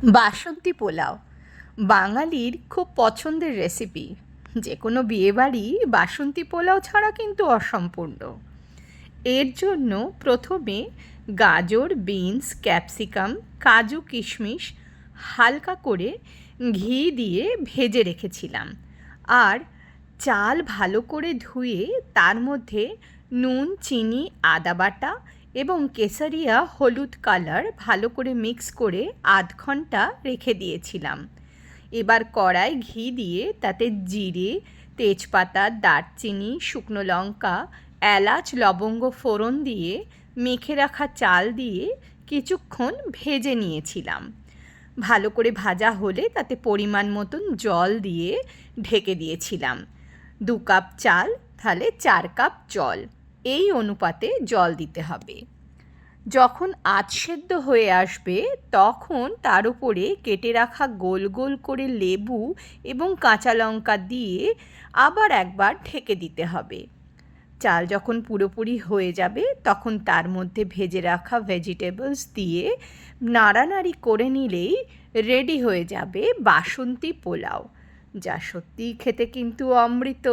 বাসন্তী পোলাও বাঙালির খুব পছন্দের রেসিপি। যে কোনো বিয়েবাড়ি বাসন্তী পোলাও ছাড়া কিন্তু অসম্পূর্ণ। এর জন্য প্রথমে গাজর, বিনস, ক্যাপসিকাম, কাজু, কিশমিশ হালকা করে ঘি দিয়ে ভেজে রেখেছিলাম। আর চাল ভালো করে ধুয়ে তার মধ্যে নুন, চিনি, আদা বাটা এবং কেসারিয়া হলুদ কালার ভালো করে মিক্স করে আধ ঘন্টা রেখে দিয়েছিলাম। এবার কড়াই ঘি দিয়ে তাতে জিরে, তেজপাতা, দারচিনি, শুকনো লঙ্কা, এলাচ, লবঙ্গ ফোড়ন দিয়ে মেখে রাখা চাল দিয়ে কিছুক্ষণ ভেজে নিয়েছিলাম। ভালো করে ভাজা হলে তাতে পরিমাণ মতন জল দিয়ে ঢেকে দিয়েছিলাম। 2 কাপ চাল তাহলে 4 কাপ জল, এই অনুপাতে জল দিতে হবে। যখন আধ সেদ্ধ হয়ে আসবে তখন তার উপরে কেটে রাখা গোল গোল করে লেবু এবং কাঁচা লঙ্কা দিয়ে আবার একবার ঢেকে দিতে হবে। চাল যখন পুরোপুরি হয়ে যাবে তখন তার মধ্যে ভেজে রাখা ভেজিটেবলস দিয়ে নাড়ানাড়ি করে নিলেই রেডি হয়ে যাবে বাসন্তী পোলাও, যা সত্যিই খেতে কিন্তু অমৃত।